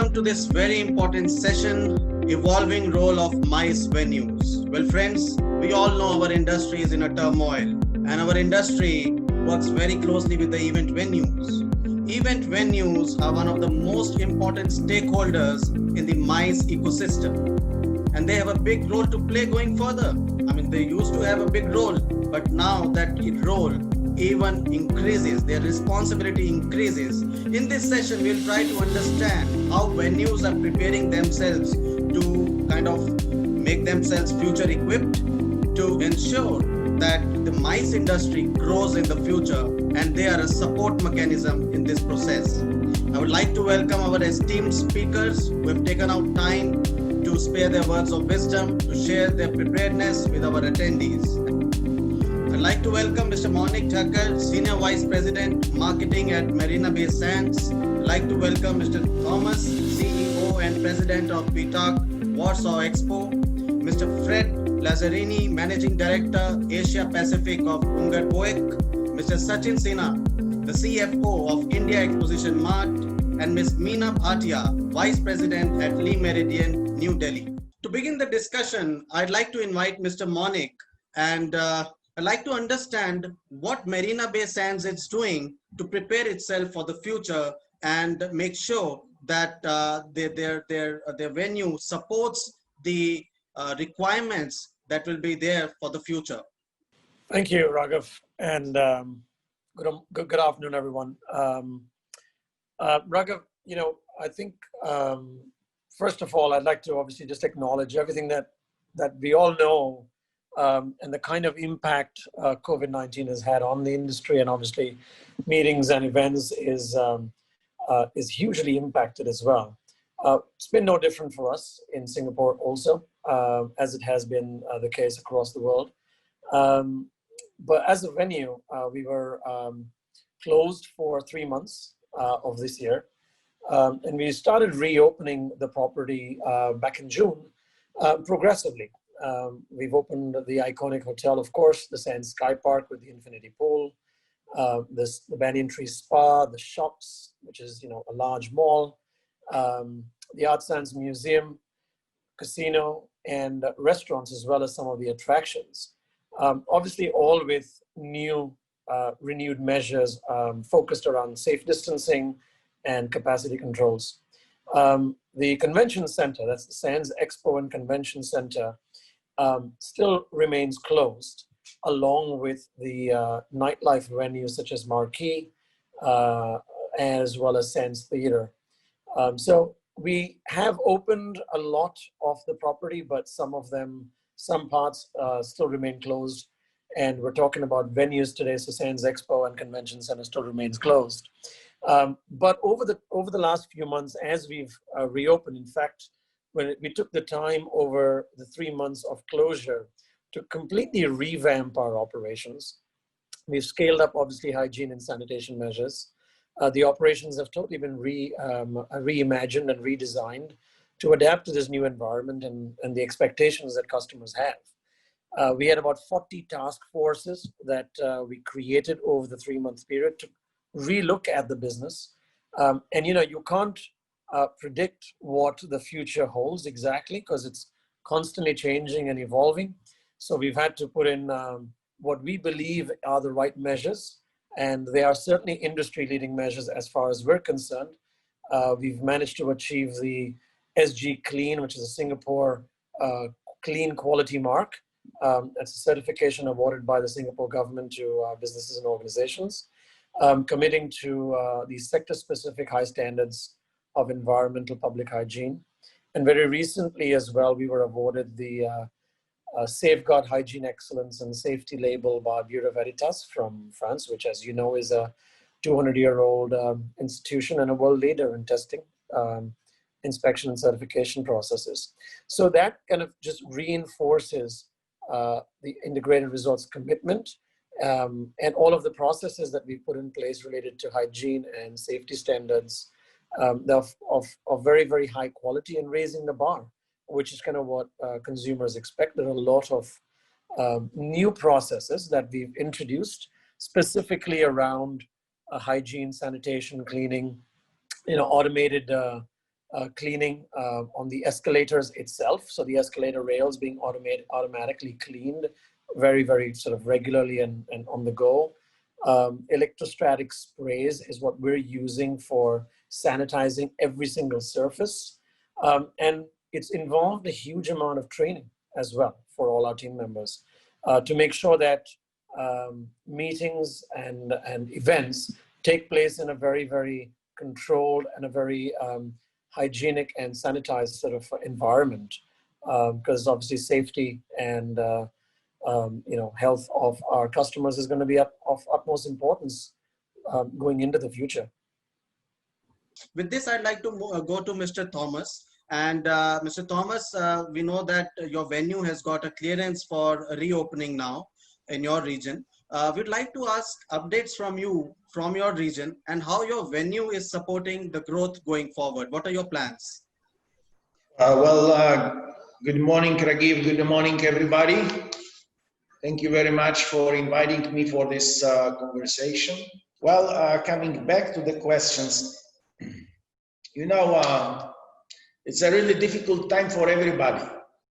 welcome to this very important session, Evolving Role of M.I.C.E Venues. Well, friends, we all know our industry is in a turmoil, and our industry works very closely with the event venues. Event venues are one of the most important stakeholders in the M.I.C.E ecosystem, and they have a big role to play going further. I mean, they used to have a big role, but now that role even increases, their responsibility increases. In this session, we'll try to understand how venues are preparing themselves to kind of make themselves future equipped to ensure that the M.I.C.E industry grows in the future, and they are a support mechanism in this process. I would like to welcome our esteemed speakers who have taken out time to spare their words of wisdom to share their preparedness with our attendees. I'd like to welcome Mr. M.I.C.E Thakkar, Senior Vice President, Marketing at Marina Bay Sands. I'd like to welcome Mr. Thomas, CEO and President of BTAC Warsaw Expo. Mr. Fred Lazzarini, Managing Director, Asia Pacific of Ungar Boek. Mr. Sachin Sinha, the CFO of India Exposition Mart. And Ms. Meena Bhatia, Vice President at Lee Meridian, New Delhi. To begin the discussion, I'd like to invite Mr. M.I.C.E, and I'd like to understand what Marina Bay Sands is doing to prepare itself for the future and make sure that their venue supports the requirements that will be there for the future. Thank you, Raghav, and good afternoon, everyone. Raghav, I think first of all, I'd like to obviously just acknowledge everything that we all know. And the kind of impact COVID-19 has had on the industry, and obviously meetings and events is hugely impacted as well. It's been no different for us in Singapore also, as it has been the case across the world. But as a venue, we were closed for 3 months of this year. And we started reopening the property back in June progressively. We've opened the iconic hotel, of course, the Sands Sky Park with the infinity pool, the Banyan Tree Spa, the shops, which is a large mall, the Art Sands Museum, casino, and restaurants, as well as some of the attractions. Obviously, all with new, renewed measures focused around safe distancing and capacity controls. The convention center, that's the Sands Expo and Convention Center, still remains closed, along with the nightlife venues such as M.I.C.E, as well as Sands Theater. So we have opened a lot of the property, but some parts still remain closed. And we're talking about venues today, so Sands Expo and Convention Center still remains closed. But over the last few months, as we've reopened, in fact, when we took the time over the 3 months of closure to completely revamp our operations. We've scaled up, obviously, hygiene and sanitation measures. The operations have totally been reimagined and redesigned to adapt to this new environment and the expectations that customers have. We had about 40 task forces that we created over the 3-month period to relook at the business. And you can't predict what the future holds exactly, because it's constantly changing and evolving. So we've had to put in what we believe are the right measures, and they are certainly industry-leading measures as far as we're concerned. We've managed to achieve the SG Clean, which is a Singapore clean quality mark. That's a certification awarded by the Singapore government to businesses and organizations, committing to these sector-specific high standards of environmental public hygiene. And very recently as well, we were awarded the Safeguard Hygiene Excellence and Safety Label by Bureau Veritas from France, which, as you know, is a 200-year-old institution and a world leader in testing, inspection and certification processes. So that kind of just reinforces the integrated resorts commitment and all of the processes that we put in place related to hygiene and safety standards of very, very high quality and raising the bar, which is kind of what consumers expect. There are a lot of new processes that we've introduced specifically around hygiene, sanitation, cleaning, automated cleaning on the escalators itself. So the escalator rails being automatically cleaned very, very sort of regularly and on the go. Electrostatic sprays is what we're using for sanitizing every single surface. And it's involved a huge amount of training as well for all our team members to make sure that meetings and events take place in a very, very controlled and a very hygienic and sanitized sort of environment, because obviously safety and health of our customers is going to be of utmost importance going into the future. With this, I'd like to go to Mr. Thomas. And Mr. Thomas, we know that your venue has got a clearance for reopening now in your region. We'd like to ask updates from you, from your region, and how your venue is supporting the growth going forward. What are your plans? Good morning, Ragiv. Good morning, everybody. Thank you very much for inviting me for this conversation. Well, coming back to the questions, it's a really difficult time for everybody,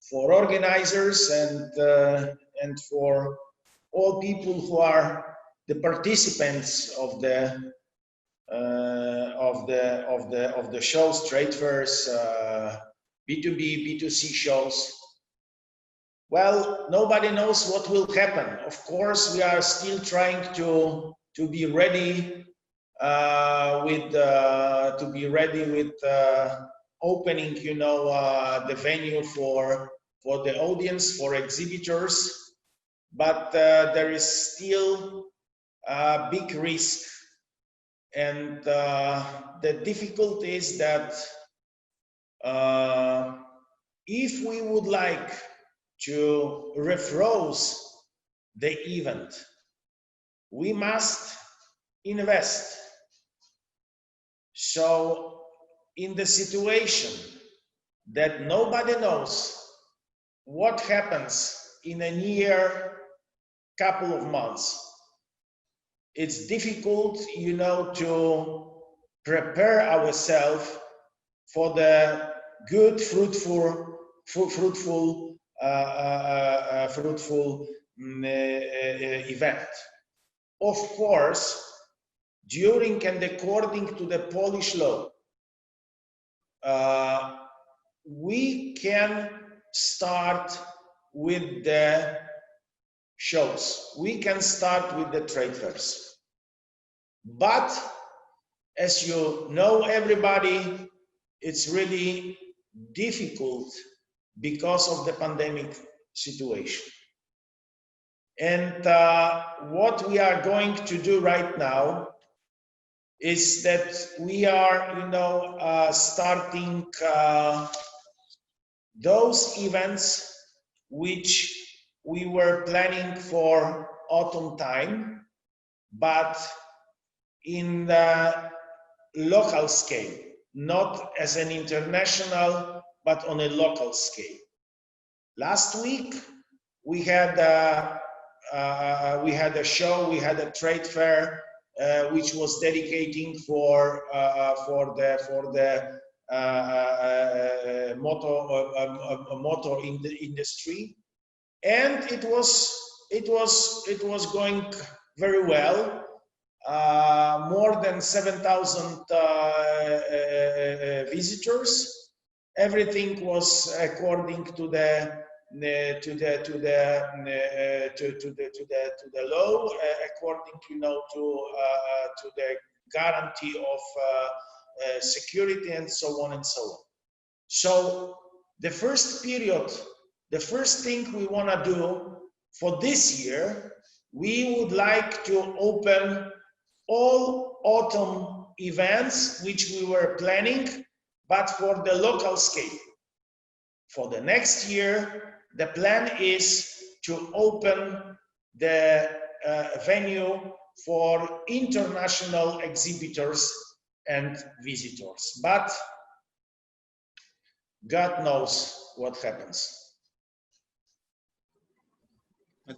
for organizers and for all people who are the participants of the shows, trade fairs, B2B, B2C shows. Well, nobody knows what will happen. Of course, we are still trying to be ready with opening, the venue for the audience, for exhibitors. But there is still a big risk, and the difficulty is that if we would like to refroze the event, we must invest. So in the situation that nobody knows what happens in a near couple of months, it's difficult, to prepare ourselves for the good, fruitful event. Of course, during and according to the Polish law, we can start with the shows. We can start with the trade fairs. But as you know, everybody, it's really difficult because of the pandemic situation. And what we are going to do right now is that we are, starting those events which we were planning for autumn time, but in the local scale, not as an international, but on a local scale. Last week, we had a show, we had a trade fair, which was dedicating for the motor industry, and it was going very well. More than 7,000 visitors. Everything was according to the law, according to the guarantee of security and so on and so on. So the first period, the first thing we want to do for this year, we would like to open all autumn events which we were planning, but for the local scale. For the next year, the plan is to open the venue for international exhibitors and visitors. But God knows what happens.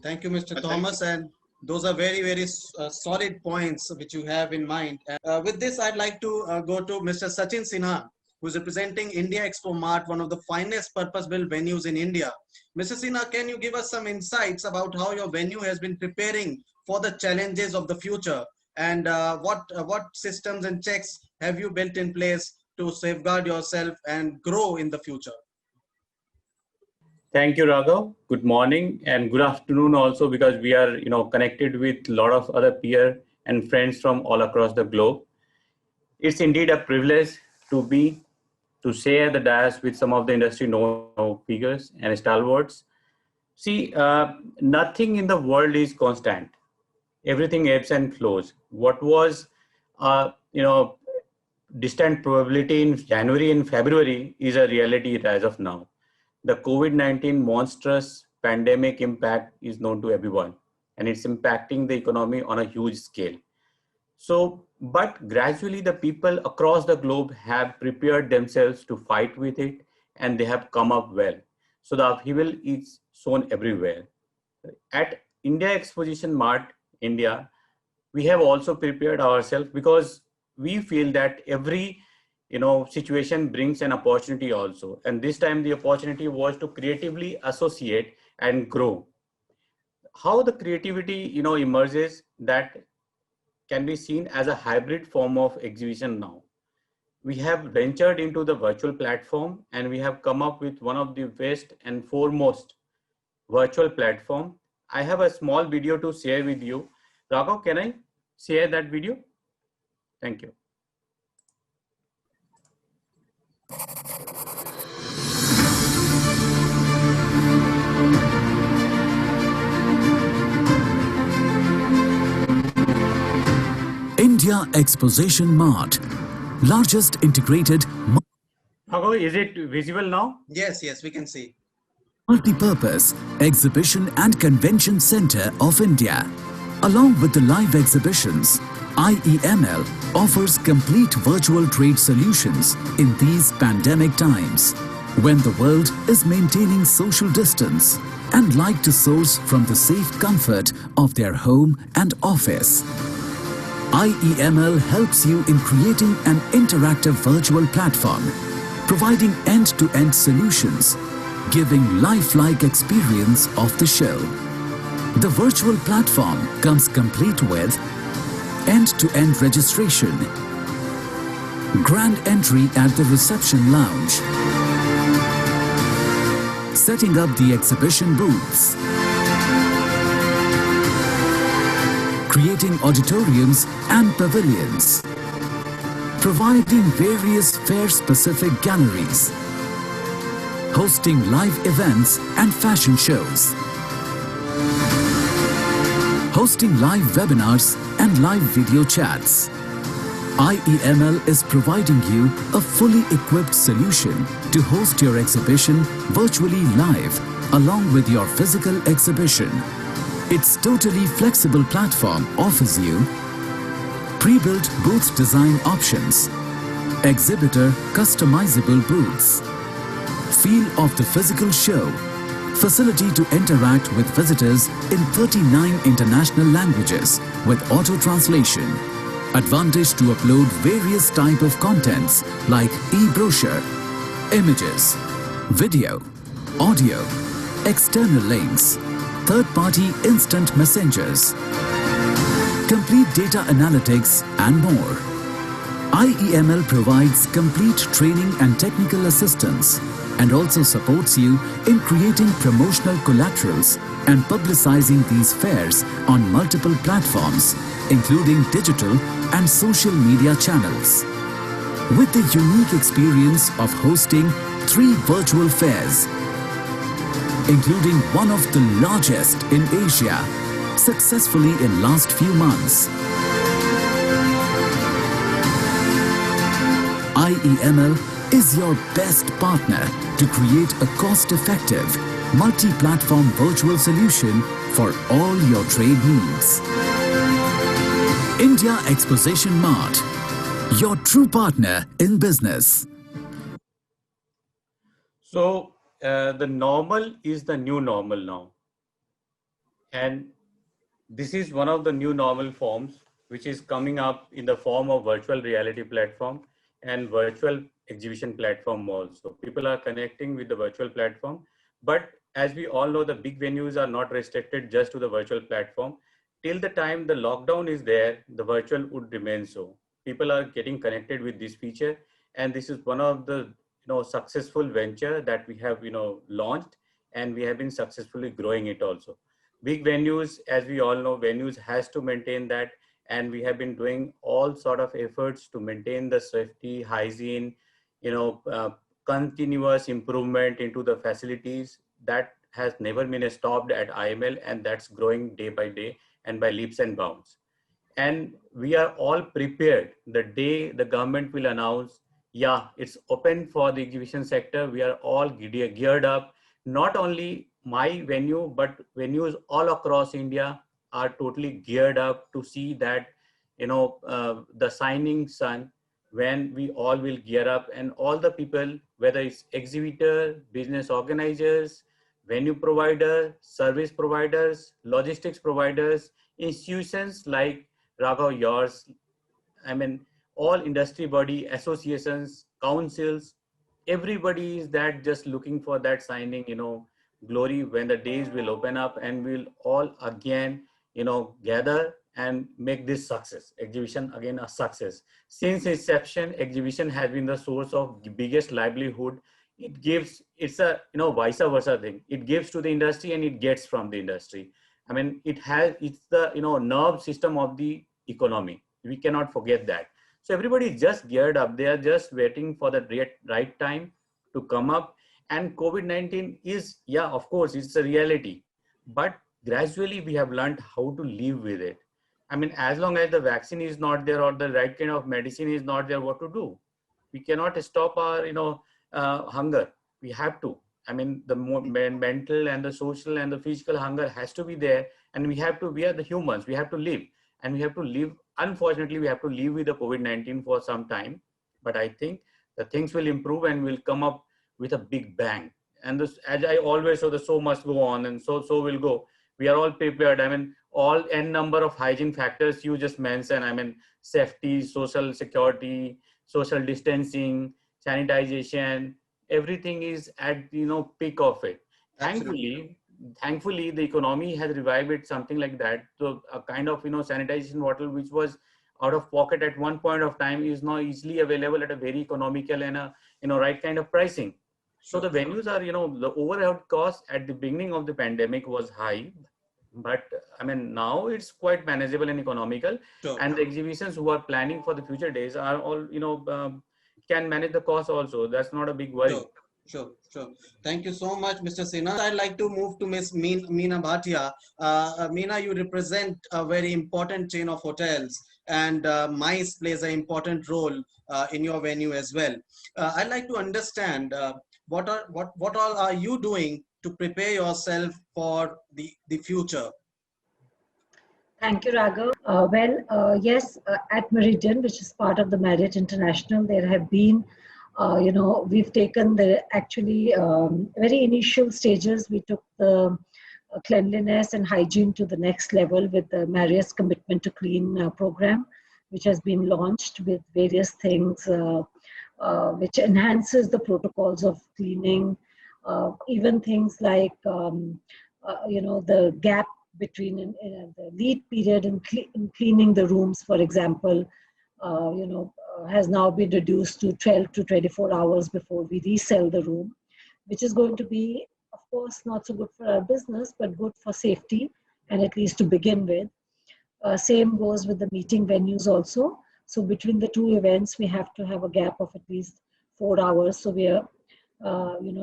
Thank you, Mr. Thomas. And those are very, very solid points which you have in mind. With this, I'd like to go to Mr. Sachin Sinha. who is representing India Expo Mart, one of the finest purpose-built venues in India. Mrs. Sinha, can you give us some insights about how your venue has been preparing for the challenges of the future, and what systems and checks have you built in place to safeguard yourself and grow in the future? Thank you, Raghav. Good morning and good afternoon also, because we are, connected with a lot of other peer and friends from all across the globe. It's indeed a privilege to share the dais with some of the industry known figures and stalwarts. See, nothing in the world is constant. Everything ebbs and flows. What was, distant probability in January and February is a reality as of now. The COVID-19 monstrous pandemic impact is known to everyone, and it's impacting the economy on a huge scale. So, but gradually the people across the globe have prepared themselves to fight with it, and they have come up well. So the upheaval is shown everywhere. At India Exposition Mart, India, we have also prepared ourselves, because we feel that every situation brings an opportunity also, and this time the opportunity was to creatively associate and grow. How the creativity emerges, that can be seen as a hybrid form of exhibition now. We have ventured into the virtual platform, and we have come up with one of the best and foremost virtual platform. I have a small video to share with you. Raghav, can I share that video? Thank you. India Exposition Mart, largest integrated Raghav, is it visible now? Yes, yes, we can see. multi-purpose exhibition and convention center of India. Along with the live exhibitions, IEML offers complete virtual trade solutions in these pandemic times, when the world is maintaining social distance and like to source from the safe comfort of their home and office. IEML helps you in creating an interactive virtual platform, providing end-to-end solutions, giving lifelike experience of the show. The virtual platform comes complete with end-to-end registration, grand entry at the reception lounge, setting up the exhibition booths, creating auditoriums and pavilions, providing various fair-specific galleries, hosting live events and fashion shows, hosting live webinars and live video chats. IEML is providing you a fully equipped solution to host your exhibition virtually live along with your physical exhibition. Its totally flexible platform offers you pre-built booth design options, exhibitor customizable booths, feel of the physical show, facility to interact with visitors in 39 international languages with auto-translation, advantage to upload various type of contents like e-brochure, images, video, audio, external links, third-party instant messengers, complete data analytics and more. IEML provides complete training and technical assistance and also supports you in creating promotional collaterals and publicizing these fairs on multiple platforms, including digital and social media channels. With the unique experience of hosting 3 virtual fairs, including one of the largest in Asia, successfully in last few months. IEML is your best partner to create a cost-effective, multi-platform virtual solution for all your trade needs. India Exposition Mart, your true partner in business. So the normal is the new normal now. And this is one of the new normal forms which is coming up in the form of virtual reality platform. and virtual exhibition platform also. People are connecting with the virtual platform, but as we all know, the big venues are not restricted just to the virtual platform. Till the time the lockdown is there, the virtual would remain so. People are getting connected with this feature, and this is one of the successful venture that we have launched, and we have been successfully growing it also. Big venues, as we all know, venues has to maintain that, and we have been doing all sort of efforts to maintain the safety, hygiene, you know, uh, continuous improvement into the facilities. That has never been stopped at IML, and that's growing day by day and by leaps and bounds. And we are all prepared the day the government will announce, yeah, it's open for the exhibition sector. We are all geared up. Not only my venue, but venues all across India are totally geared up to see that the signing sun, when we all will gear up, and all the people, whether it's exhibitor, business organizers, venue provider, service providers, logistics providers, institutions like Raghav, yours, I mean, all industry body, associations, councils, everybody is that just looking for that signing, glory when the days will open up, and we'll all again, gather and make this success, exhibition again a success. Since inception, exhibition has been the source of the biggest livelihood. It gives, it's a, vice versa thing. It gives to the industry and it gets from the industry. I mean, it's the, nerve system of the economy. We cannot forget that. So everybody is just geared up. They are just waiting for the right time to come up. And COVID-19 is, yeah, of course, it's a reality. But gradually we have learned how to live with it. I mean, as long as the vaccine is not there or the right kind of medicine is not there, what to do? We cannot stop our, hunger. We have to. I mean, the mental and the social and the physical hunger has to be there. And we are the humans. We have to live. And we have to live, unfortunately, we have to live with the COVID-19 for some time. But I think the things will improve and will come up with a big bang. And this, as I always say, the show must go on, and so will go. We are all prepared. I mean, all n number of hygiene factors you just mentioned. I mean, safety, social security, social distancing, sanitization, everything is at peak of it. Absolutely. Thankfully the economy has revived it, something like that. So a kind of sanitization bottle which was out of pocket at one point of time is now easily available at a very economical and a right kind of pricing. So the venues are, the overhead cost at the beginning of the pandemic was high, but I mean, now it's quite manageable and economical. Sure. And the exhibitions who are planning for the future days are all, can manage the cost also. That's not a big worry. Sure. Thank you so much, Mr. Sinha. I'd like to move to Miss Meena Bhatia. Meena, you represent a very important chain of hotels, and MICE plays an important role in your venue as well. I'd like to understand what all are you doing to prepare yourself for the future? Thank you, Raghav. Yes, at Meridian, which is part of the Marriott International, there have been, we've taken the actually very initial stages. We took the cleanliness and hygiene to the next level with the Marriott's Commitment to Clean program, which has been launched with various things, which enhances the protocols of cleaning, even things like, the gap between the lead period in cleaning the rooms, for example, has now been reduced to 12 to 24 hours before we resell the room, which is going to be, of course, not so good for our business, but good for safety, and at least to begin with. Same goes with the meeting venues also. So between the two events, we have to have a gap of at least 4 hours. So we are,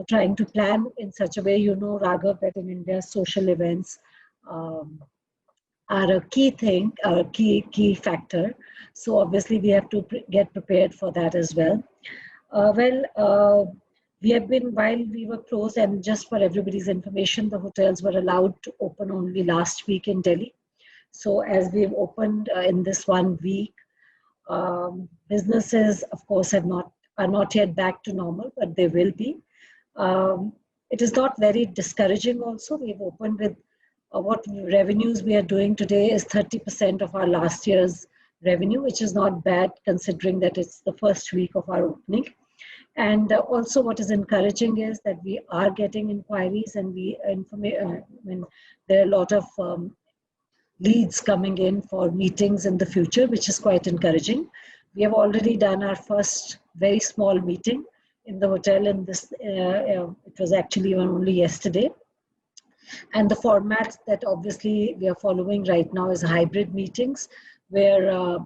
trying to plan in such a way, Raghav, that in India, social events are a key thing, a key factor. So obviously we have to get prepared for that as well. We have been, while we were closed, and just for everybody's information, the hotels were allowed to open only last week in Delhi. So as we've opened in this 1 week, businesses, of course, are not yet back to normal, but they will be. It is not very discouraging also. We've opened with what revenues we are doing today is 30% of our last year's revenue, which is not bad considering that it's the first week of our opening. And also what is encouraging is that we are getting inquiries, and there are a lot of leads coming in for meetings in the future, which is quite encouraging. We have already done our first very small meeting in the hotel, and it was actually only yesterday. And the format that obviously we are following right now is hybrid meetings, where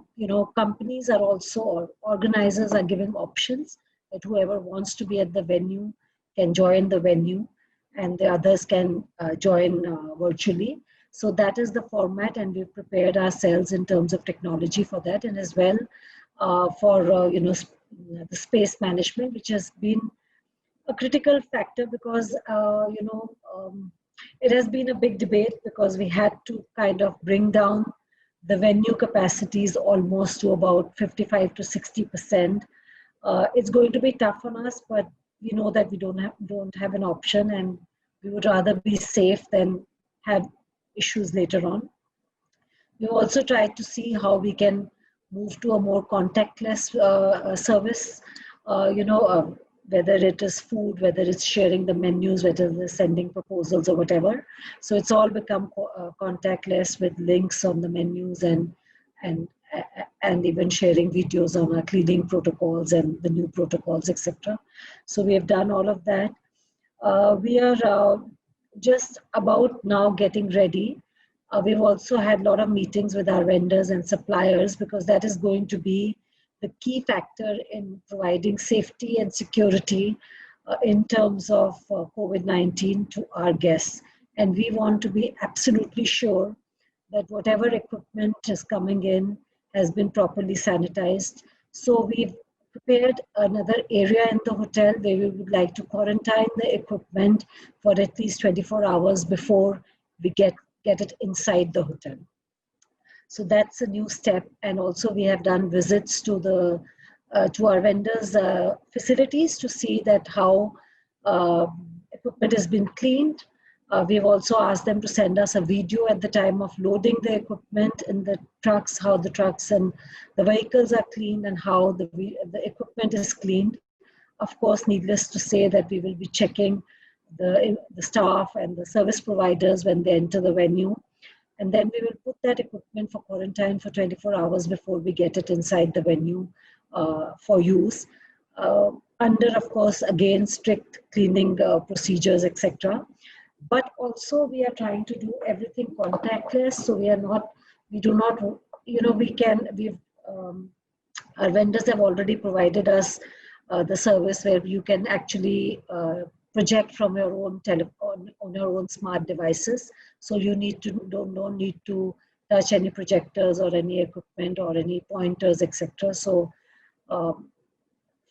companies are also, or organizers are giving options that whoever wants to be at the venue can join the venue, and the others can join virtually. So that is the format, and we've prepared ourselves in terms of technology for that, and as well for the space management, which has been a critical factor because it has been a big debate because we had to kind of bring down the venue capacities almost to about 55 to 60%. It's going to be tough on us, but we know that we don't have an option, and we would rather be safe than have issues later on. We've also tried to see how we can move to a more contactless service, whether it is food, whether it's sharing the menus, whether it's sending proposals or whatever. So it's all become contactless with links on the menus and even sharing videos on our cleaning protocols and the new protocols, etc. So we have done all of that. We are just about now getting ready. We've also had a lot of meetings with our vendors and suppliers because that is going to be the key factor in providing safety and security in terms of COVID-19 to our guests. And we want to be absolutely sure that whatever equipment is coming in has been properly sanitized. So we've prepared another area in the hotel where we would like to quarantine the equipment for at least 24 hours before we get it inside the hotel. So that's a new step. And also we have done visits to our vendors' facilities to see that how equipment has been cleaned. We've also asked them to send us a video at the time of loading the equipment in the trucks, how the trucks and the vehicles are cleaned and how the equipment is cleaned. Of course, needless to say that we will be checking the staff and the service providers when they enter the venue. And then we will put that equipment for quarantine for 24 hours before we get it inside the venue for use. Under, of course, again, strict cleaning procedures, etc. But also we are trying to do everything contactless. So our vendors have already provided us the service where you can actually project from your own telephone on your own smart devices. So you don't need to touch any projectors or any equipment or any pointers, etc. So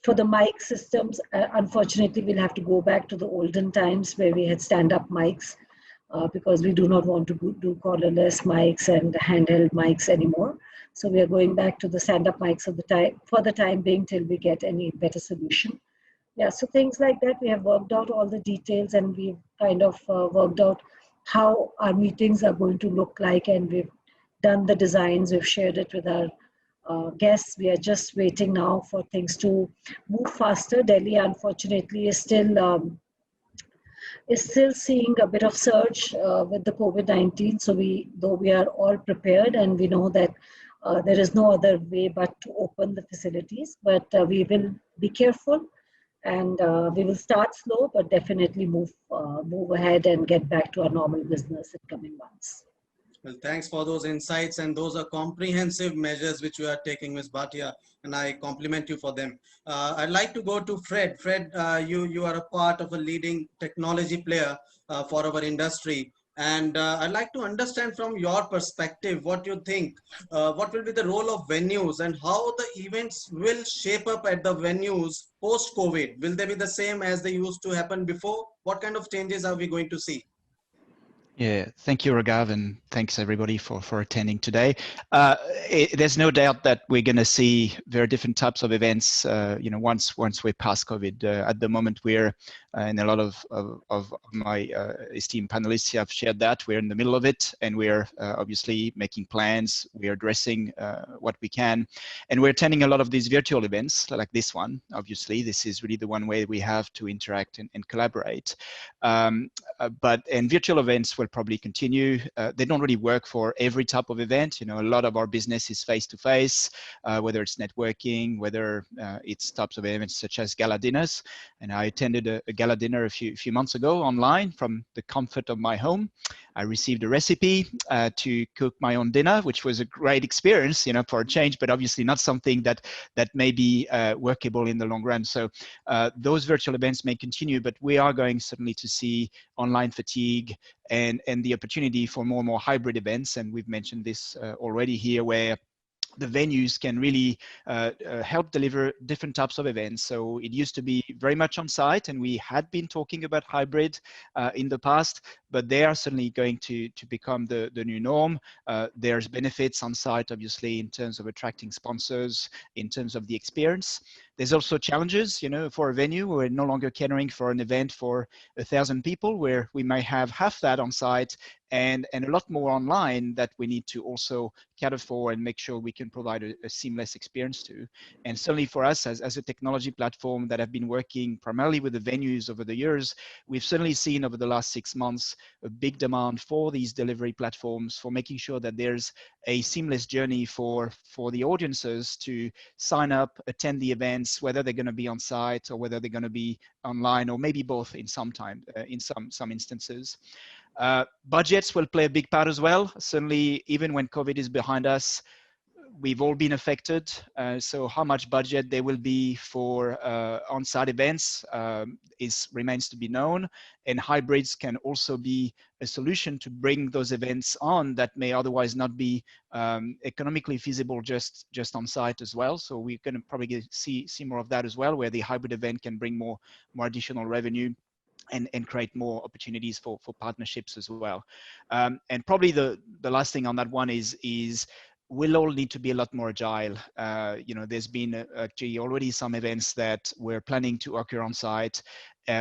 for the mic systems, unfortunately, we'll have to go back to the olden times where we had stand-up mics because we do not want to do collarless mics and handheld mics anymore. So we are going back to the stand-up mics for the time being till we get any better solution. Yeah, so things like that, we have worked out all the details and we've kind of worked out how our meetings are going to look like, and we've done the designs, we've shared it with our guests. We are just waiting now for things to move faster. Delhi, unfortunately, is still seeing a bit of surge with the COVID-19. So though we are all prepared and we know that there is no other way but to open the facilities, but we will be careful and we will start slow, but definitely move ahead and get back to our normal business in coming months. Well, thanks for those insights, and those are comprehensive measures which you are taking, Ms. Bhatia, and I compliment you for them. I'd like to go to Fred. Fred, you are a part of a leading technology player for our industry, and I'd like to understand from your perspective what you think, what will be the role of venues and how the events will shape up at the venues post-COVID. Will they be the same as they used to happen before? What kind of changes are we going to see? Yeah, thank you, Raghav, and thanks everybody for attending today. There's no doubt that we're going to see very different types of events. Once we're past COVID. At the moment, we're and a lot of my esteemed panelists have shared that we're in the middle of it, and we're obviously making plans. We're addressing what we can, and we're attending a lot of these virtual events like this one. Obviously, this is really the one way we have to interact and collaborate. And virtual events will probably continue. They don't really work for every type of event. A lot of our business is face-to-face, whether it's networking, whether it's types of events such as gala dinners. And I attended a gala dinner a few months ago online from the comfort of my home. I received a recipe to cook my own dinner, which was a great experience, for a change, but obviously not something that may be workable in the long run. So those virtual events may continue, but we are going certainly to see online fatigue and the opportunity for more and more hybrid events. And we've mentioned this already here, where the venues can really help deliver different types of events. So it used to be very much on site, and we had been talking about hybrid in the past, but they are certainly going to become the new norm. There's benefits on site, obviously, in terms of attracting sponsors, in terms of the experience. There's also challenges, for a venue. We're no longer catering for an event for 1,000 people, where we may have half that on site and a lot more online that we need to also cater for and make sure we can provide a seamless experience to. And certainly for us as a technology platform that have been working primarily with the venues over the years, we've certainly seen over the last 6 months a big demand for these delivery platforms, for making sure that there's a seamless journey for the audiences to sign up, attend the events, whether they're going to be on site or whether they're going to be online, or maybe both in some instances. Budgets will play a big part as well. Certainly, even when COVID is behind us, we've all been affected. So how much budget there will be for on-site events remains to be known. And hybrids can also be a solution to bring those events on that may otherwise not be economically feasible just on site as well. So we're going to probably see more of that as well, where the hybrid event can bring more additional revenue and create more opportunities for partnerships as well. And probably the last thing on that one is we'll all need to be a lot more agile. There's been actually already some events that we're planning to occur on site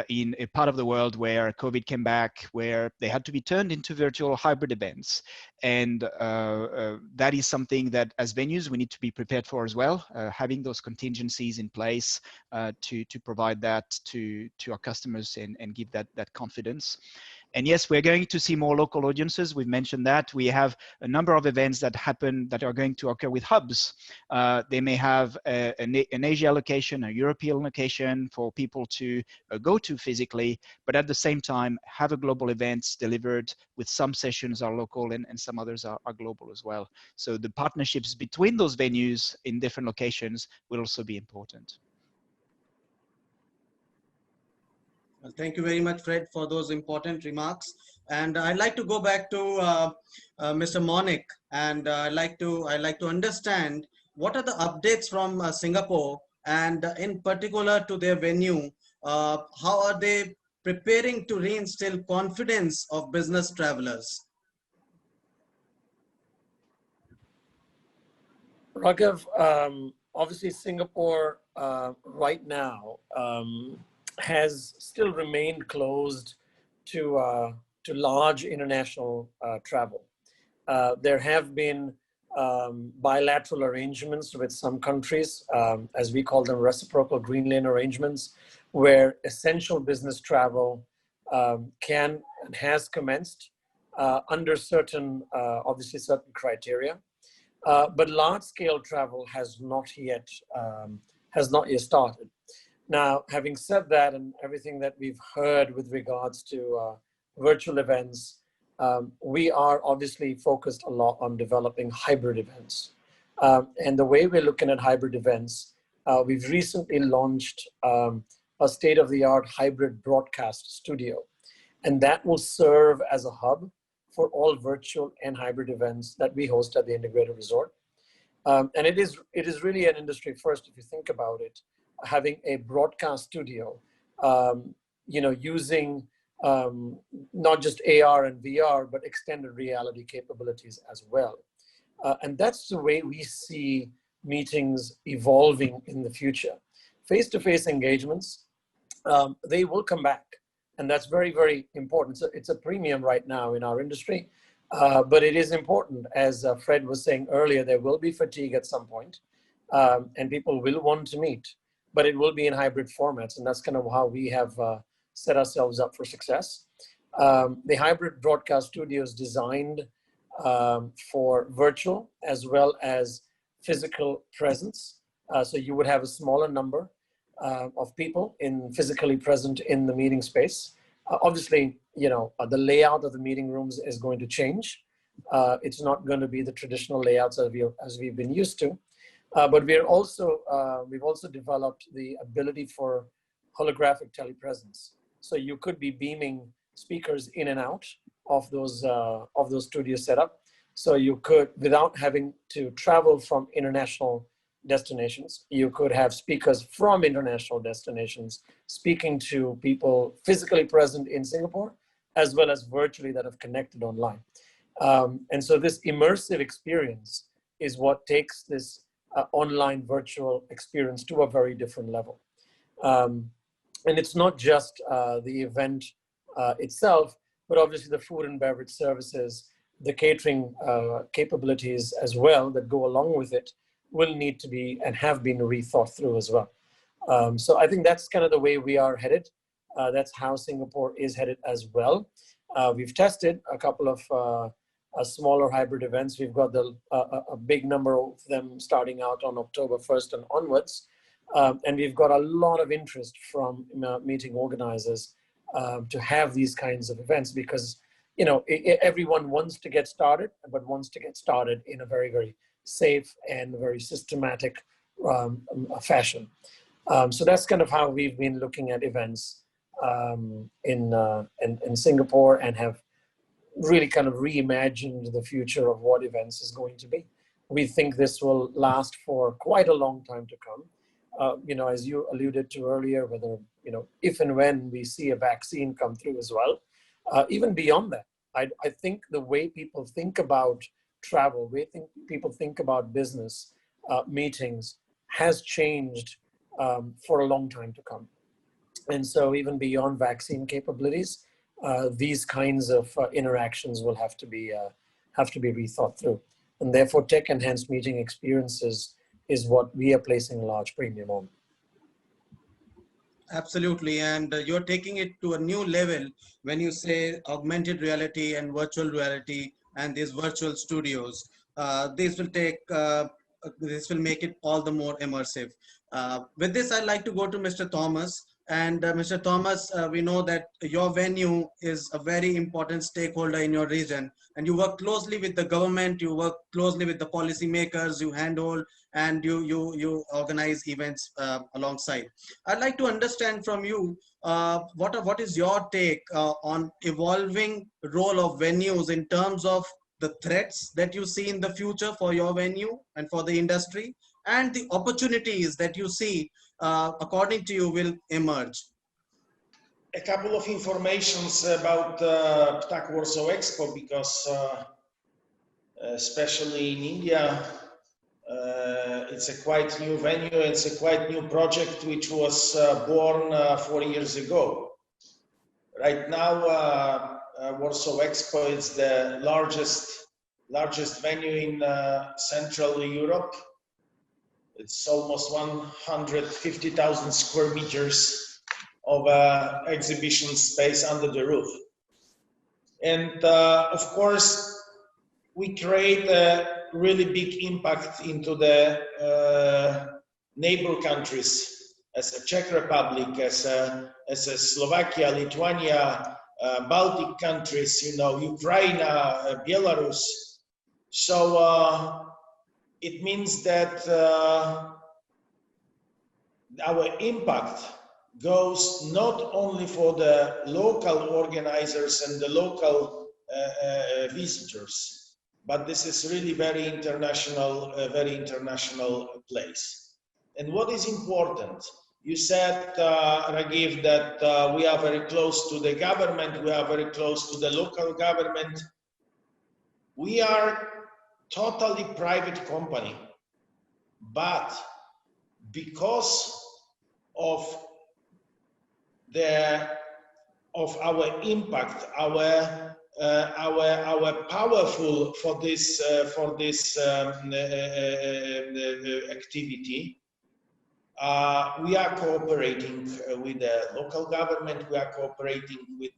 in a part of the world where COVID came back, where they had to be turned into virtual hybrid events. And that is something that as venues, we need to be prepared for as well, having those contingencies in place to provide that to our customers and give that confidence. And yes, we're going to see more local audiences. We've mentioned that. We have a number of events that are going to occur with hubs. They may have an Asia location, a European location for people to go to physically, but at the same time, have a global events delivered with some sessions are local and some others are global as well. So the partnerships between those venues in different locations will also be important. Well, thank you very much, Fred, for those important remarks. And I'd like to go back to Mr. Monick, and I'd like to understand what are the updates from Singapore, and in particular to their venue. How are they preparing to reinstill confidence of business travelers? Raghav, obviously Singapore right now has still remained closed to large international travel. There have been bilateral arrangements with some countries, as we call them, reciprocal green lane arrangements, where essential business travel can and has commenced under certain, obviously certain criteria. But large-scale travel has not yet started. Now, having said that, and everything that we've heard with regards to virtual events, we are obviously focused a lot on developing hybrid events. And the way we're looking at hybrid events, we've recently launched a state-of-the-art hybrid broadcast studio, and that will serve as a hub for all virtual and hybrid events that we host at the Integrated Resort. And it is really an industry first, if you think about it, having a broadcast studio, using not just AR and VR, but extended reality capabilities as well. And that's the way we see meetings evolving in the future. Face-to-face engagements, they will come back. And that's very, very important. So it's a premium right now in our industry, but it is important. As Fred was saying earlier, there will be fatigue at some point, and people will want to meet, but it will be in hybrid formats. And that's kind of how we have set ourselves up for success. The hybrid broadcast studio is designed for virtual as well as physical presence. So you would have a smaller number of people physically present in the meeting space. Obviously, the layout of the meeting rooms is going to change. It's not going to be the traditional layouts as we've been used to. But we've also developed the ability for holographic telepresence. So you could be beaming speakers in and out of those studio setup. So you could, without having to travel from international destinations, you could have speakers from international destinations speaking to people physically present in Singapore, as well as virtually that have connected online. And so this immersive experience is what takes this online virtual experience to a very different level. And it's not just the event itself, but obviously the food and beverage services, the catering capabilities as well that go along with it will need to be and have been rethought through as well. So I think that's kind of the way we are headed. That's how Singapore is headed as well. We've tested a couple of smaller hybrid events. We've got a big number of them starting out on October 1st and onwards. And we've got a lot of interest from meeting organizers to have these kinds of events because, everyone wants to get started, but wants to get started in a very, very safe and very systematic fashion. So that's kind of how we've been looking at events in Singapore and have really kind of reimagined the future of what events is going to be. We think this will last for quite a long time to come. As you alluded to earlier, whether, if and when we see a vaccine come through as well, even beyond that, I think the way people think about travel, people think about business meetings has changed for a long time to come. And so even beyond vaccine capabilities, these kinds of interactions will have to be rethought through. And therefore, tech-enhanced meeting experiences is what we are placing a large premium on. Absolutely, and you're taking it to a new level when you say augmented reality and virtual reality and these virtual studios. This will make it all the more immersive. With this, I'd like to go to Mr. Thomas. And Mr. Thomas, we know that your venue is a very important stakeholder in your region, and you work closely with the government, you work closely with the policymakers, you handhold, and you organize events alongside. I'd like to understand from you, what is your take on evolving role of venues in terms of the threats that you see in the future for your venue and for the industry, and the opportunities that you see according to you will emerge? A couple of informations about PTAC Warsaw Expo, because especially in India, it's a quite new venue, it's a quite new project which was born 4 years ago. Right now, Warsaw Expo is the largest venue in Central Europe. It's almost 150,000 square meters of exhibition space under the roof. And of course, we create a really big impact into the neighbor countries, as a Czech Republic, as a Slovakia, Lithuania, Baltic countries, Ukraine, Belarus. So it means that our impact goes not only for the local organizers and the local visitors, but this is really very international place. And what is important, You said, Ragiv, that we are very close to the government, we are very close to the local government. We are totally private company, but because of our impact, our powerful for this activity. We are cooperating with the local government. We are cooperating with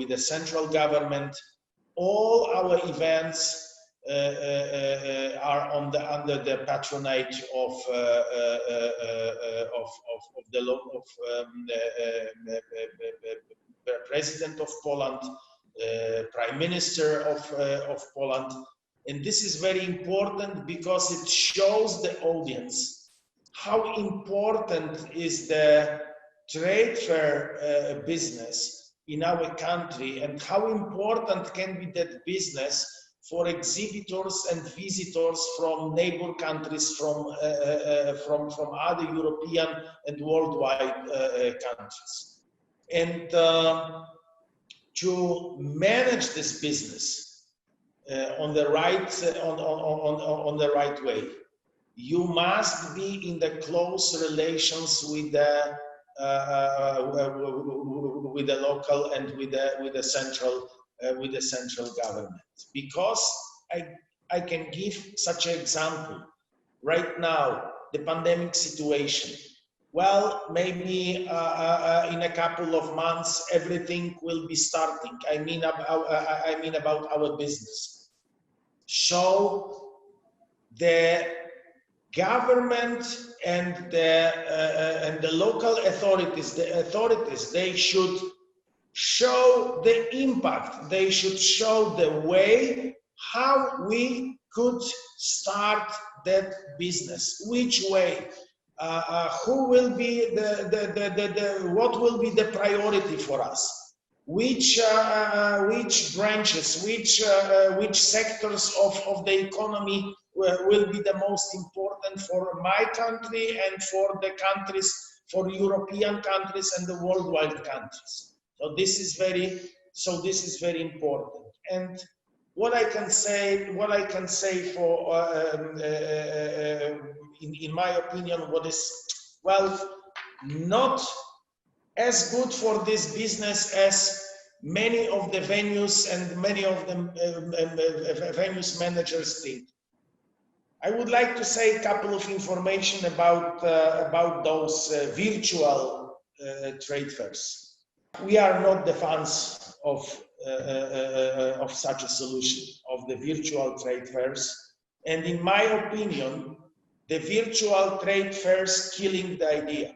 the central government. All our events are under the patronage of the President of Poland, Prime Minister of Poland, and this is very important because it shows the audience how important is the trade fair business in our country, and how important can be that business for exhibitors and visitors from neighbor countries, from other European and worldwide countries. And to manage this business on the right way, you must be in the close relations with the local and with the central government. Because I can give such an example. Right now, the pandemic situation. Well, maybe in a couple of months everything will be starting. I mean about our business. So the government and the local authorities, they should show the impact. They should show the way how we could start that business. Which way? Who will be what will be the priority for us? Which branches, which sectors of the economy will be the most important for my country and for the countries, for European countries and the worldwide countries. So this is very important. And what I can say for in my opinion, what is, well, not as good for this business as many of the venues and many of the venues managers think. I would like to say a couple of information about those virtual trade fairs. We are not the fans of such a solution, of the virtual trade fairs. And in my opinion, the virtual trade fairs killing the idea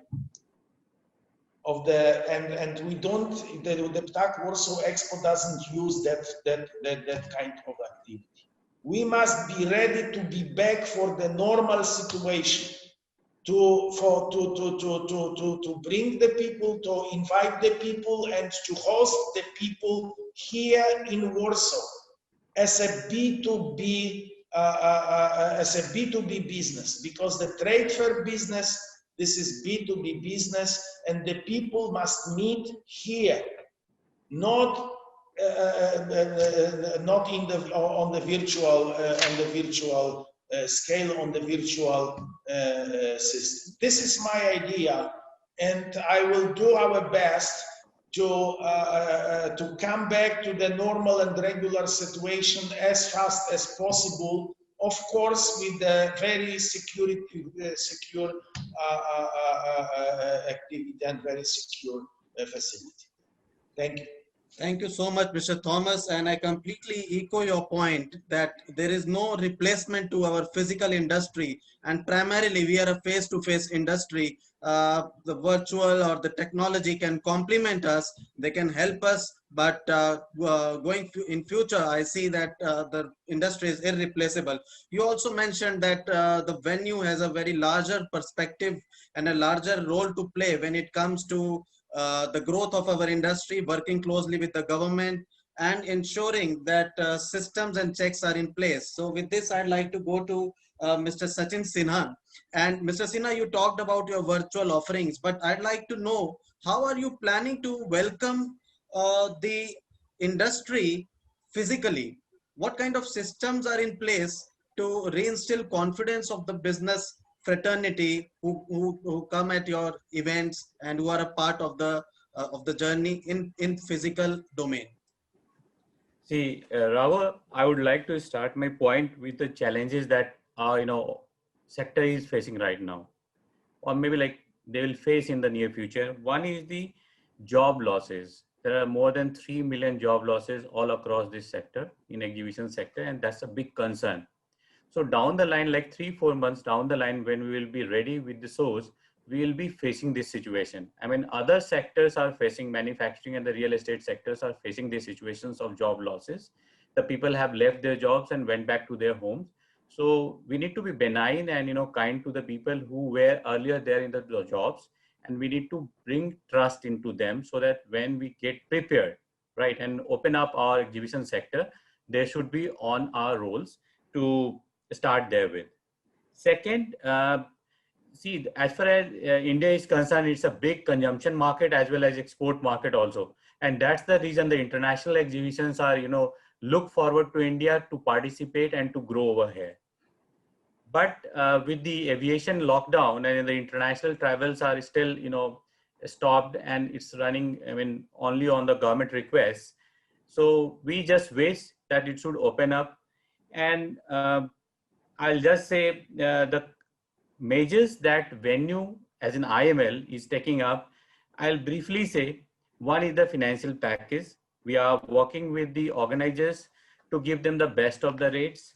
of and we don't, the PTAC Warsaw Expo doesn't use that kind of activity. We must be ready to be back for the normal situation, to bring the people, to invite the people, and to host the people here in Warsaw as a B2B business, because the trade fair business, this is B2B business, and the people must meet here, not on the virtual scale, on the virtual system. This is my idea, and I will do our best to come back to the normal and regular situation as fast as possible. Of course, with the very secure activity and very secure facility. Thank you. Thank you so much, Mr. Thomas. And I completely echo your point that there is no replacement to our physical industry. And primarily, we are a face-to-face industry. The virtual or the technology can complement us. They can help us. But going in future, I see that the industry is irreplaceable. You also mentioned that the venue has a very larger perspective and a larger role to play when it comes to the growth of our industry, working closely with the government and ensuring that systems and checks are in place. So with this, I'd like to go to Mr. Sachin Sinha. And Mr. Sinha, you talked about your virtual offerings, but I'd like to know how are you planning to welcome the industry physically? What kind of systems are in place to reinstill confidence of the business fraternity who come at your events and who are a part of the journey in physical domain? See, Rava, I would like to start my point with the challenges that our sector is facing right now, or maybe like they will face in the near future. One is the job losses. There are more than 3 million job losses all across this sector in exhibition sector, and that's a big concern. So down the line, like 3-4 months down the line, when we will be ready with the source, we will be facing this situation. I mean, other sectors are facing, manufacturing and the real estate sectors are facing these situations of job losses. The people have left their jobs and went back to their homes. So we need to be benign and kind to the people who were earlier there in the jobs, and we need to bring trust into them so that when we get prepared, right, and open up our exhibition sector, they should be on our roles to start there with. Second, see, as far as India is concerned, it's a big consumption market as well as export market also. And that's the reason the international exhibitions are, look forward to India to participate and to grow over here. But with the aviation lockdown and the international travels are still, stopped and it's running, I mean, only on the government request. So we just wish that it should open up. And I'll just say the measures that venue as an IML is taking up, I'll briefly say one is the financial package. We are working with the organizers to give them the best of the rates,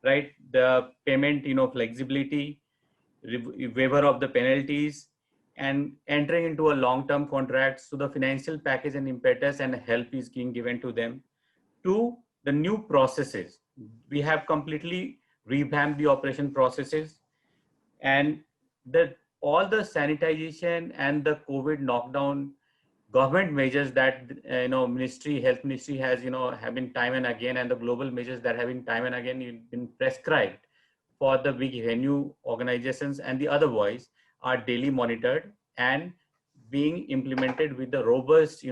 right? The payment, flexibility, waiver of the penalties, and entering into a long-term contract. So the financial package and impetus and help is being given to them. Two, the new processes. We have completely revamped the operation processes, and all the sanitization and the COVID knockdown government measures that health ministry has have been time and again, and the global measures that have been time and again been prescribed for the big venue organizations and the otherwise are daily monitored and being implemented with the robust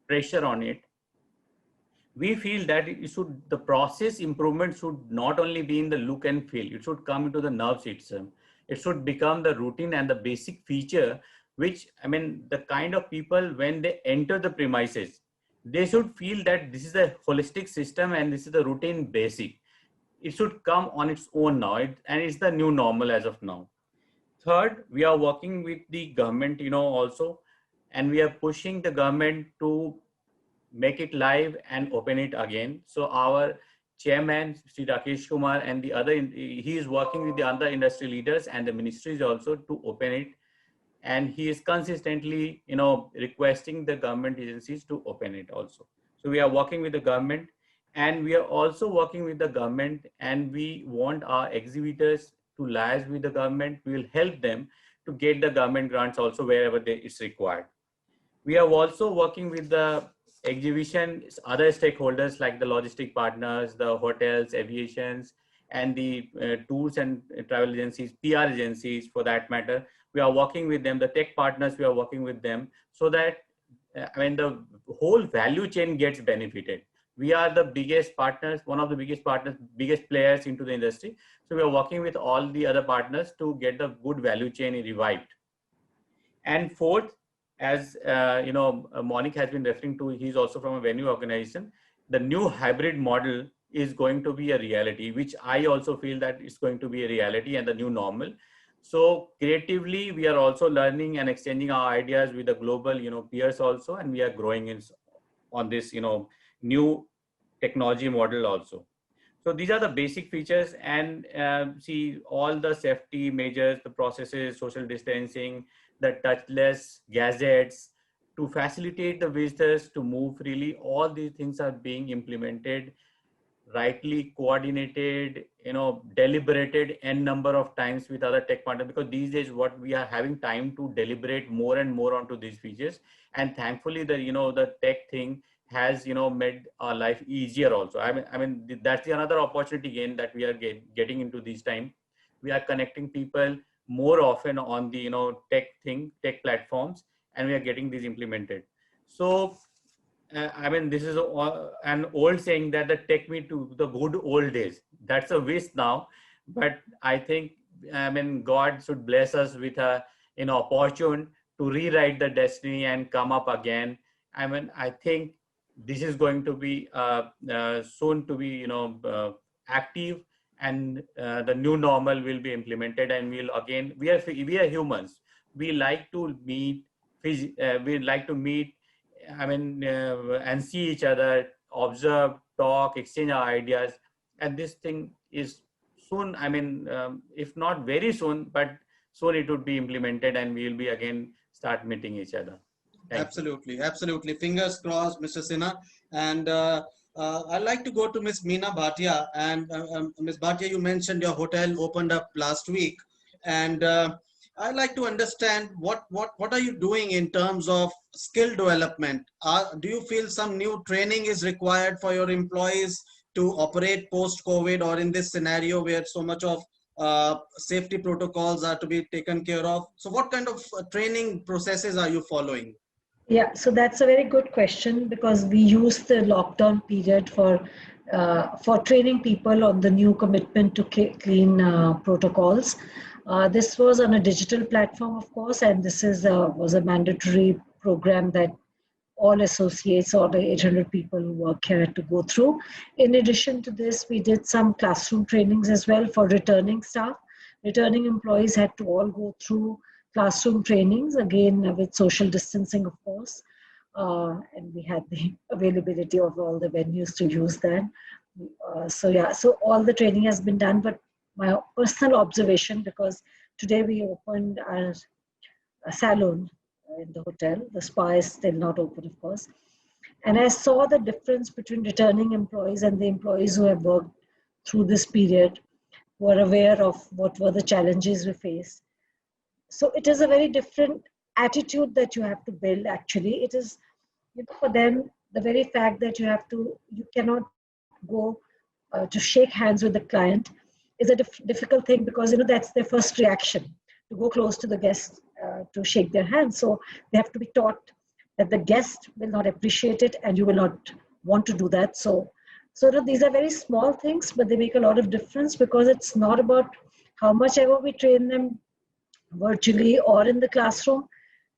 pressure on it. We feel that the process improvement should not only be in the look and feel, it should come into the nerve system. It should become the routine and the basic feature, which, I mean, the kind of people when they enter the premises, they should feel that this is a holistic system and this is the routine basic. It should come on its own now, and it's the new normal as of now. Third, we are working with the government, also, and we are pushing the government to make it live and open it again. So our chairman, Sri Rakesh Kumar, and he is working with the other industry leaders and the ministries also to open it. And he is consistently, requesting the government agencies to open it also. So we are working with the government, and we are also working with the government, and we want our exhibitors to liaise with the government. We will help them to get the government grants also wherever it's required. We are also working with the exhibition, other stakeholders like the logistic partners, the hotels, aviations, and the tours and travel agencies, PR agencies for that matter. We are working with them, the tech partners, we are working with them so that the whole value chain gets benefited. We are the biggest partners, one of the biggest partners, biggest players into the industry. So we are working with all the other partners to get the good value chain revived. And fourth, as Monique has been referring to, he's also from a venue organization. The new hybrid model is going to be a reality, which I also feel that it's going to be a reality and the new normal. So creatively, we are also learning and exchanging our ideas with the global, peers also, and we are growing on this, new technology model also. So these are the basic features, and see all the safety measures, the processes, social distancing, the touchless gadgets to facilitate the visitors to move freely. All these things are being implemented, rightly coordinated, deliberated n number of times with other tech partners, because these days what we are having time to deliberate more and more onto these features. And thankfully the tech thing has made our life easier also. I mean that's the another opportunity again that we are getting into this time. we are connecting people more often on the tech platforms, and we are getting these implemented. So I mean, this is an old saying that the take me to the good old days. That's a wish now, but I think, I mean, God should bless us with a opportune to rewrite the destiny and come up again. I mean, I think this is going to be soon to be active, and the new normal will be implemented, and we'll again, we are humans. We like to meet. We like to meet, I mean, and see each other, observe, talk, exchange our ideas. And this thing is soon, I mean, if not very soon, but soon it would be implemented, and we will be again start meeting each other. Absolutely, absolutely. Fingers crossed, Mr. Sinha. And I'd like to go to Miss Meena Bhatia. And Miss Bhatia, you mentioned your hotel opened up last week, and I'd like to understand what are you doing in terms of skill development? Do you feel some new training is required for your employees to operate post-COVID, or in this scenario where so much of safety protocols are to be taken care of? So what kind of training processes are you following? Yeah, so that's a very good question, because we used the lockdown period for training people on the new commitment to clean protocols. This was on a digital platform, of course, and this was a mandatory program that all associates, or the 800 people who work here, to go through. In addition to this, we did some classroom trainings as well for returning staff. Returning employees had to all go through classroom trainings, again with social distancing, of course. And we had the availability of all the venues to use that. So all the training has been done, but my personal observation, because today we opened a salon in the hotel. The spa is still not open, of course. And I saw the difference between returning employees and the employees who have worked through this period, who are aware of what were the challenges we faced. So it is a very different attitude that you have to build, actually. It is, for them, the very fact that you cannot go to shake hands with the client is a difficult thing, because, that's their first reaction, to go close to the guest to shake their hands. So they have to be taught that the guest will not appreciate it, and you will not want to do that. So these are very small things, but they make a lot of difference, because it's not about how much ever we train them virtually or in the classroom.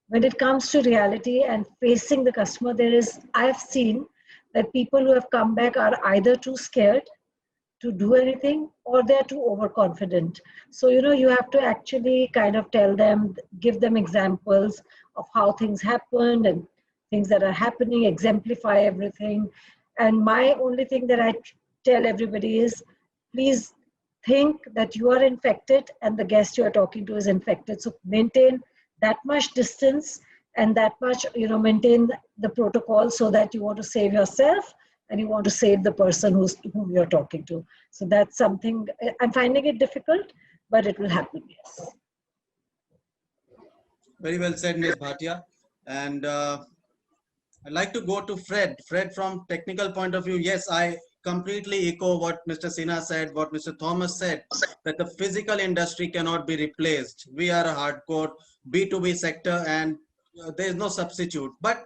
When it comes to reality and facing the customer, I have seen that people who have come back are either too scared to do anything, or they're too overconfident. So, you have to actually kind of tell them, give them examples of how things happened and things that are happening, exemplify everything. And my only thing that I tell everybody is, please think that you are infected and the guest you are talking to is infected. So maintain that much distance, and that much, maintain the protocol, so that you want to save yourself and you want to save the person whom you're talking to. So that's something I'm finding it difficult, but it will happen, yes. Very well said, Ms. Bhatia. And I'd like to go to Fred. Fred, from technical point of view, yes, I completely echo what Mr. Sinha said, what Mr. Thomas said, that the physical industry cannot be replaced. We are a hardcore B2B sector, and there is no substitute. But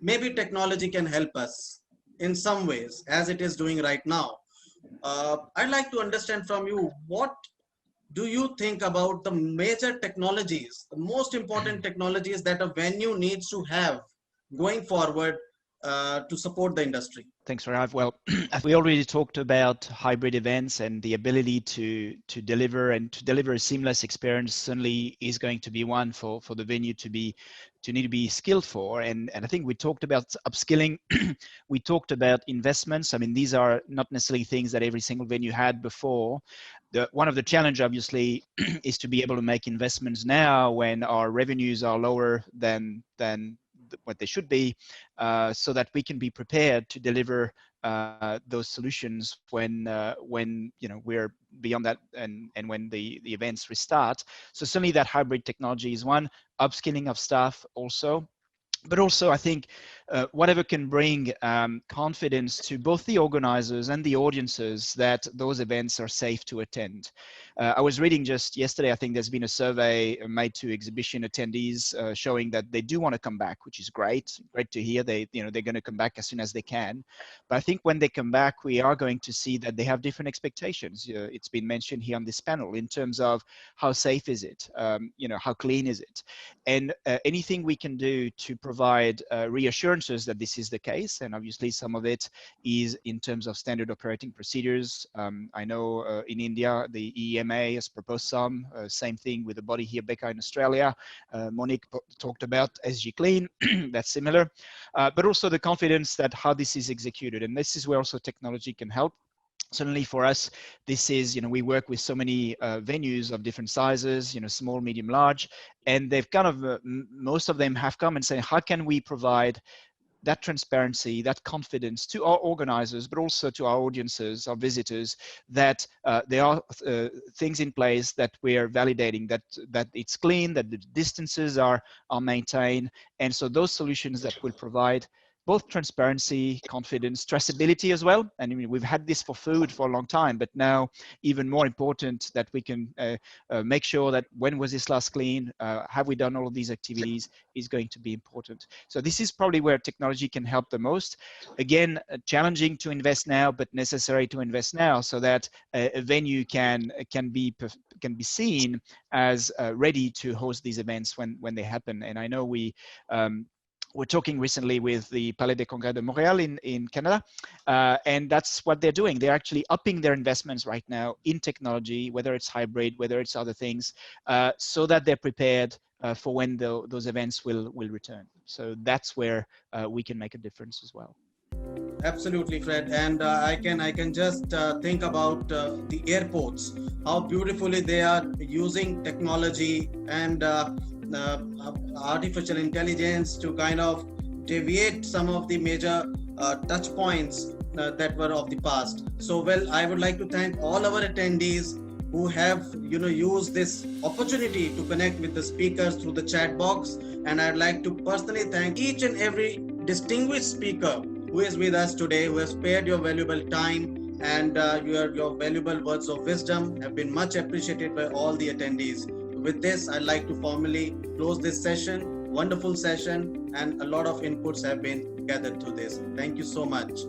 maybe technology can help us in some ways, as it is doing right now. I'd like to understand from you, what do you think about the major technologies, the most important technologies that a venue needs to have going forward to support the industry? Thanks, Rav. Well, we already talked about hybrid events, and the ability to deliver a seamless experience certainly is going to be one for the venue to need to be skilled for. And I think we talked about upskilling. We talked about investments. I mean, these are not necessarily things that every single venue had before. One of the challenge, obviously, is to be able to make investments now when our revenues are lower than what they should be, so that we can be prepared to deliver those solutions when we're beyond that, and when the events restart. So certainly that hybrid technology is one. Upskilling of staff also. But also, I think whatever can bring confidence to both the organizers and the audiences that those events are safe to attend. I was reading just yesterday, I think there's been a survey made to exhibition attendees showing that they do want to come back, which is great to hear. They're going to come back as soon as they can. But I think when they come back, we are going to see that they have different expectations. It's been mentioned here on this panel in terms of how safe is it, how clean is it, and anything we can do to provide reassurances that this is the case. And obviously some of it is in terms of standard operating procedures. I know in India, the EMA has proposed some, same thing with the body here, Becca in Australia. Monique talked about SG Clean, that's similar, but also the confidence that how this is executed. And this is where also technology can help. Certainly for us, this is, we work with so many venues of different sizes, small, medium, large, and they've kind of, most of them have come and say, how can we provide that transparency, that confidence to our organizers, but also to our audiences, our visitors, that there are things in place that we're validating, that it's clean, that the distances are maintained. And so those solutions that will provide both transparency, confidence, traceability as well. And I mean, we've had this for food for a long time, but now even more important that we can make sure that when was this last clean, have we done all of these activities, is going to be important. So this is probably where technology can help the most. Again, challenging to invest now, but necessary to invest now so that a venue can be seen as ready to host these events when they happen. And I know we're talking recently with the Palais des Congrès de Montréal in Canada, and that's what they're doing. They're actually upping their investments right now in technology, whether it's hybrid, whether it's other things, so that they're prepared for when those events will return. So that's where we can make a difference as well. Absolutely, Fred. And I can just think about the airports, how beautifully they are using technology and artificial intelligence to kind of deviate some of the major touch points that were of the past. So, well, I would like to thank all our attendees who have used this opportunity to connect with the speakers through the chat box. And I'd like to personally thank each and every distinguished speaker who is with us today, who has spared your valuable time, and your valuable words of wisdom have been much appreciated by all the attendees. With this, I'd like to formally close this session. Wonderful session, and a lot of inputs have been gathered through this. Thank you so much.